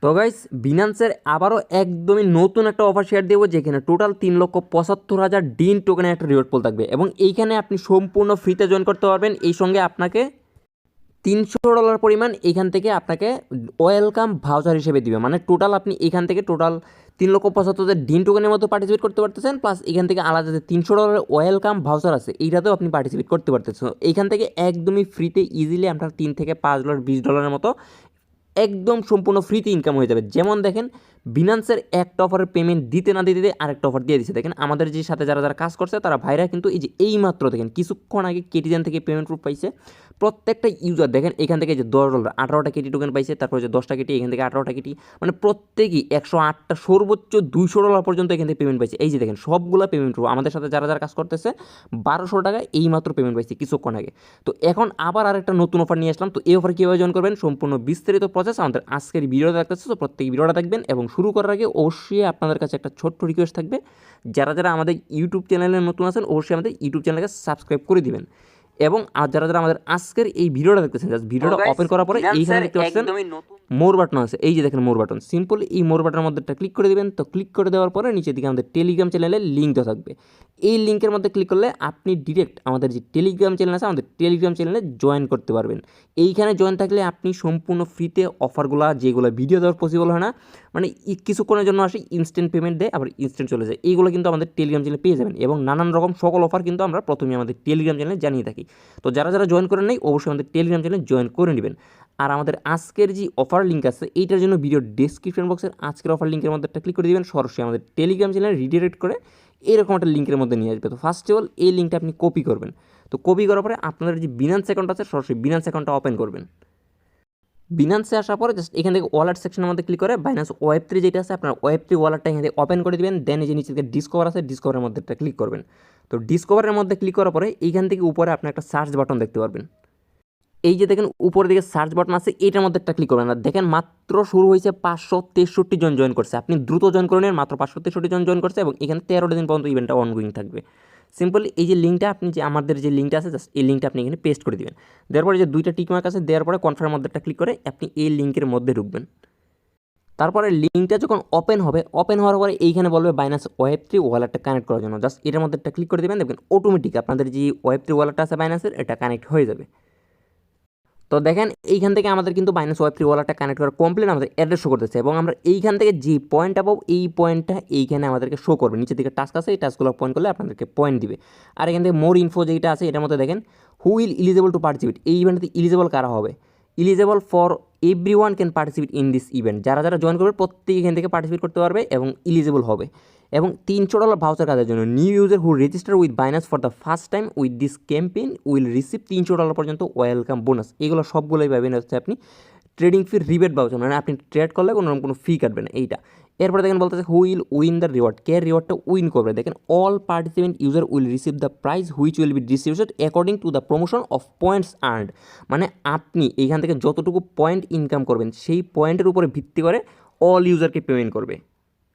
তো গাইস বিনান্সের আবারও একদমই নতুন একটা অফার শেয়ার দেবো, যেখানে টোটাল 3,75,000 ডিন টোকেনের একটা রিওয়ার্ড পুল থাকবে এবং এইখানে আপনি সম্পূর্ণ ফ্রিতে জয়েন করতে পারবেন। এই সঙ্গে আপনাকে $300 পরিমাণ এইখান থেকে আপনাকে ওয়েলকাম ভাউচার হিসেবে দিবে। মানে টোটাল আপনি এখান থেকে টোটাল 3,75,000 ডিন টোকেনের মতো পার্টিসিপেট করতে পারতেছেন, প্লাস এখান থেকে আলাদা যে $300 ওয়েলকাম ভাউচার আছে এইটাতেও আপনি পার্টিসিপেট করতে পারতেছেন। এইখান থেকে একদমই ফ্রিতে ইজিলি আপনার $3 থেকে $5 $20 মতো একদম সম্পূর্ণ ফ্রিতে ইনকাম হয়ে যাবে। যেমন দেখেন বিনান্সের একটা অফারের পেমেন্ট দিতে না দিতে আরেকটা অফার দিয়ে দিচ্ছে। দেখেন আমাদের যে সাথে যারা যারা কাজ করছে তারা ভাইরা কিন্তু এই যে এই মাত্র দেখেন কিছুক্ষণ আগে কেটিজেন থেকে পেমেন্ট প্রুফ পাইছে। প্রত্যেকটা ইউজার দেখেন এখান থেকে যে $10 18টা কেটি টোকেন পাইছে, তারপর যে 10টা কেটি এখান থেকে 18টা কেটি, মানে প্রত্যেকেই 108টা সর্বোচ্চ $200 পর্যন্ত এখান থেকে পেমেন্ট পাইছে। এই যে দেখেন সবগুলো পেমেন্ট প্রুফ আমাদের সাথে যারা যারা কাজ করতেছে 1200 টাকা এই মাত্র পেমেন্ট পাইছে কিছুক্ষণ আগে। তো এখন আবার আরেকটা নতুন অফার নিয়ে আসলাম। তো এই অফার কীভাবে জয়েন করবেন সম্পূর্ণ বিস্তারিত প্রসেস আমাদের আজকের ভিডিওটা দেখতেছে। তো প্রত্যেক ভিডিওটা দেখবেন এবং শুরু করার আগে অবশ্যই আপনাদের কাছে একটা ছোট্ট রিকোয়েস্ট থাকবে, যারা যারা আমাদের ইউটিউব চ্যানেলে নতুন আছেন অবশ্যই আমাদের ইউটিউব চ্যানেলকে সাবস্ক্রাইব করে দিবেন। এবং আর যারা যারা আমাদের আজকের এই ভিডিওটা দেখতেছেন, জাস্ট ভিডিওটা ওপেন করার পরে এইখানে দেখতে পাচ্ছেন মোর বাটন আছে। এই যে দেখেন মোর বাটন, সিম্পল এই মোর বাটনের মধ্যে একটা ক্লিক করে দিবেন। তো ক্লিক করে দেওয়ার পরে নিচের দিকে আমাদের টেলিগ্রাম চ্যানেলের লিঙ্ক দেওয়া থাকবে। এই লিঙ্কের মধ্যে ক্লিক করলে আপনি ডিরেক্ট আমাদের যে টেলিগ্রাম চ্যানেল আছে আমাদের টেলিগ্রাম চ্যানেলে জয়েন করতে পারবেন। এইখানে জয়েন থাকলে আপনি সম্পূর্ণ ফ্রিতে অফারগুলো যেগুলো ভিডিও দেওয়ার পসিবল হয় না, মানে কিছুক্ষণের জন্য আসে ইনস্ট্যান্ট পেমেন্ট দেয় আবার ইনস্ট্যান্ট চলে যায়, এইগুলো কিন্তু আমাদের টেলিগ্রাম চ্যানেলে পেয়ে যাবেন। এবং নানান রকম সকল অফার কিন্তু আমরা প্রথমে আমাদের টেলিগ্রাম চ্যানেলে জানিয়ে থাকি। তো যারা যারা জয়েন করেন নাই অবশ্যই আমাদের টেলিগ্রাম চ্যানেলে জয়েন করে নেবেন। আর আমাদের আজকের যে অফার লিঙ্ক আছে এইটার জন্য ভিডিও ডেসক্রিপশন বক্সের আজকের অফার লিঙ্কের মধ্যে একটা ক্লিক করে দেবেন, সরাসরি আমাদের টেলিগ্রাম চ্যানেলে রিডিরেক্ট করে এরকম একটা লিঙ্কের মধ্যে নিয়ে আসবে। তো ফার্স্ট অফ অল এই লিঙ্কটা আপনি কপি করবেন। তো কপি করার পরে আপনাদের যে বিনান্স অ্যাকাউন্ট আছে সরাসরি বিনান্স অ্যাকাউন্টটা ওপেন করবেন। বিনান্সে আসার পরে জাস্ট এখান থেকে ওয়ালেট সেকশনের মধ্যে ক্লিক করে বাইন্যান্স ওয়েব3 যেটা আছে আপনার ওয়েব3 ওয়ালেটটা এখান থেকে ওপেন করে দেবেন। দেন এই যে নিচে থেকে ডিসকভার আছে ডিসকভারের মধ্যে একটা ক্লিক করবেন। তো ডিসকভারের মধ্যে ক্লিক করার পরে এইখান থেকে উপরে আপনি একটা সার্চ বাটন দেখতে পারবেন। এই যে দেখেন উপরের দিকে সার্চ বাটন আছে এইটার মধ্যে একটা ক্লিক করবেন। আর দেখেন মাত্র শুরু হয়েছে 563 জন জয়েন করছে। আপনি দ্রুত জয়েন করে নেন, মাত্র 563 জন জয়েন করছে এবং এখানে 13টা দিন পর্যন্ত ইভেন্টটা অনগোয়িং থাকবে। সিম্পলি এই যে লিঙ্কটা আপনি যে আমাদের যে লিঙ্কটা আছে জাস্ট এই লিঙ্কটা আপনি এখানে পেস্ট করে দিবেন। দেওয়ার পরে যে দুইটা টিকমার্ক আছে দেওয়ার পরে কনফার্মের মধ্যে একটা ক্লিক করে আপনি এই লিঙ্কের মধ্যে ঢুকবেন। তারপরে লিঙ্কটা যখন ওপেন হবে, ওপেন হওয়ার পরে এইখানে বলবে বাইন্যান্স ওয়েব3 ওয়ালেটটা কানেক্ট করার জন্য। জাস্ট এটার মধ্যে একটা ক্লিক করে দেবেন, দেখবেন অটোমেটিক আপনাদের যে ওয়েব3 ওয়ালেটটা আছে বাইন্যান্সের এটা কানেক্ট হয়ে যাবে। তো দেখেন এইখান থেকে আমাদের কিন্তু বাইন্যান্স ওয়েব3 ওয়ালেটটা কানেক্ট করা কমপ্লিট, আমাদের অ্যাড্রেস শো করতেছে এবং আমরা এইখান থেকে যে পয়েন্টটা পাবো এই পয়েন্টটা এইখানে আমাদেরকে শো করবে। নিচের দিকে টাস্ক আছে, এই টাস্কগুলো পয়েন্ট করলে আপনাদেরকে পয়েন্ট দিবে। আর এখান থেকে মোর ইনফো যেটা আছে এটার মধ্যে দেখেন who will eligible to participate, এই ইভেন্টে ইলিজেবল কারা হবে, eligible for everyone can participate in this event. যারা যারা জয়েন করবে প্রত্যেকে এখান থেকে পার্টিসিপেট করতে পারবে এবং ইলিজেবল হবে। এবং $300 ভাউচার কাজের জন্য new user who register with Binance for the first time with this campaign will receive $300 পর্যন্ত ওয়েলকাম বোনাস। এগুলো সবগুলোই পাবেন হচ্ছে আপনি ট্রেডিং ফি রিবেট ভাউচার, মানে আপনি ট্রেড করলে কোনো ফি কাটবে না এইটা। এরপরে দেখেন বলতেছে who will win the reward, কে রিওয়ার্ডটা উইন করবে। দেখেন all participant user will receive the prize which will be distributed according to the promotion of points earned. মানে আপনি এইখান থেকে যতটুকু পয়েন্ট ইনকাম করবেন সেই পয়েন্টের উপরে ভিত্তি করে অল ইউজারকে পেমেন্ট করবে।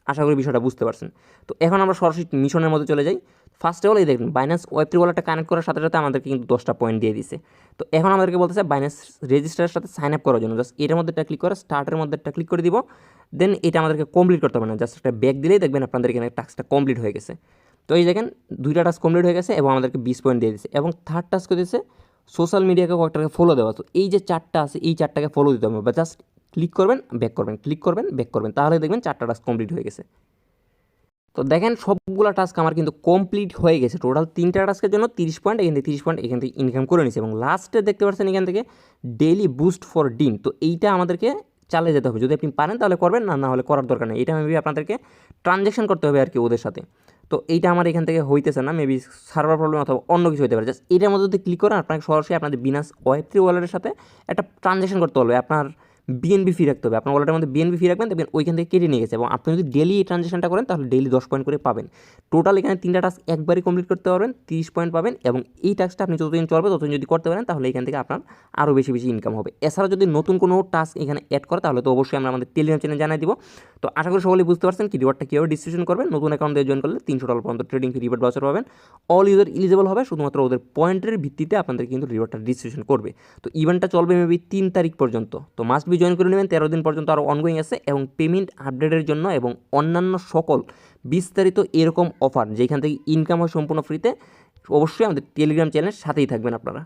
আশা করি বিষয়টা বুঝতে পারছেন। তো এখন আমরা সরাসরি মিশনের মধ্যে চলে যাই। ফার্স্টে হলো এই দেখুন বাইন্যান্স ওয়েব3 ওয়ালেটটা কানেক্ট করার সাথে সাথে আমাদেরকে কিন্তু 10টা পয়েন্ট দিয়ে দিছে। তো এখন আমাদেরকে বলতেছে বাইন্যান্স রেজিস্টারের সাথে সাইন আপ করার জন্য। জাস্ট এটার মধ্যে একটা ক্লিক করে স্টার্টের মধ্যে একটা ক্লিক করে দিব। দেন এটা আমাদেরকে কমপ্লিট করতে হবে না, জাস্ট একটা ব্যাক দিলেই দেখবেন আপনাদের এখানে টাস্কটা কমপ্লিট হয়ে গেছে। তো এই দেখেন দুইটা টাস্ক কমপ্লিট হয়ে গেছে এবং আমাদেরকে 20 পয়েন্ট দিয়ে দিচ্ছে। এবং থার্ড টাস্ক দিয়েছে সোশ্যাল মিডিয়াকে কয়েকটাকে ফলো দেওয়া। তো এই যে চারটা আছে এই চারটাকে ফলো দিতে হবে, বা জাস্ট ক্লিক করবেন ব্যাক করবেন, ক্লিক করবেন ব্যাক করবেন, তাহলে দেখবেন চারটা টাস্ক কমপ্লিট হয়ে গেছে। তো দেখেন সবগুলো টাস্ক আমার কিন্তু কমপ্লিট হয়ে গেছে। টোটাল 3টা টাস্কের জন্য 30 পয়েন্ট, এখান থেকে 30 পয়েন্ট এখান থেকে ইনকাম করে নিয়েছে। এবং লাস্টে দেখতে পাচ্ছেন এখান থেকে ডেইলি বুস্ট ফর ডিন। তো এইটা আমাদেরকে চালিয়ে যেতে হবে, যদি আপনি পারেন তাহলে করবেন, না হলে করার দরকার নেই। এটা মেবি আপনাদেরকে ট্রানজ্যাকশন করতে হবে আর কি ওদের সাথে। তো এইটা আমার এখান থেকে হইতেছে না, মেবি সার্ভার প্রবলেম অথবা অন্য কিছু হতে পারে। জাস্ট এটার মধ্যে যদি ক্লিক করেন আপনাকে সরাসরি আপনাদের বিনান্স ওয়েব3 ওয়ালেটের সাথে একটা ট্রানজ্যাকশন করতে হবে। আপনার বিএনবি ফি রাখতে হবে, আপনার ওয়ালেটের মধ্যে বিএনবি ফি রাখবেন, দেখবেন ওইখান থেকে কেটে নিয়ে গেছে। এবং আপনি যদি ডেলি এই ট্রানজ্যাকশনটা করেন তাহলে ডেলি 10 পয়েন্ট করে পাবেন। টোটাল এখানে 3টা টাস্ক একবারই কমপ্লিট করতে পারবেন, 30 পয়েন্ট পাবেন। এবং এই টাস্কটা আপনি যতদিন চলবে ততদিন যদি করতে পারেন তাহলে এখান থেকে আপনার আরও বেশি বেশি ইনকাম হবে। এছাড়া যদি নতুন কোনো টাস্ক এখানে অ্যাড করে তাহলে তো অবশ্যই আমরা আমাদের টেলিগ্রাম চ্যানেলে জানিয়ে দিব। তো আশা করি সকলেই বুঝতে পারছেন কি রিওয়ার্ডটা কীভাবে ডিস্ট্রিবিউশন করবেন। নতুন অ্যাকাউন্ট দিয়ে জয়েন করলে $300 পর্যন্ত ট্রেডিং ফি রিওয়ার্ড ভাউচার পাবেন। অল ইউজার ইলিজেবল হবে, শুধুমাত্র ওদের পয়েন্টের ভিত্তিতে আপনাদের কিন্তু রিওয়ার্ডটা ডিস্ট্রিবিউশন করবে। তো ইভেন্টটা চলবে মেবি 3 তারিখ পর্যন্ত। তো মাস্ট বি এসপি জয়েন করে নেবেন, 13 দিন পর্যন্ত আরও অনগোয়িং আছে এবং পেমেন্ট আপডেটের জন্য এবং অন্যান্য সকল বিস্তারিত এরকম অফার যেখান থেকে ইনকাম হয় সম্পূর্ণ ফ্রিতে, অবশ্যই আমাদের টেলিগ্রাম চ্যানেলের সাথেই থাকবেন আপনারা।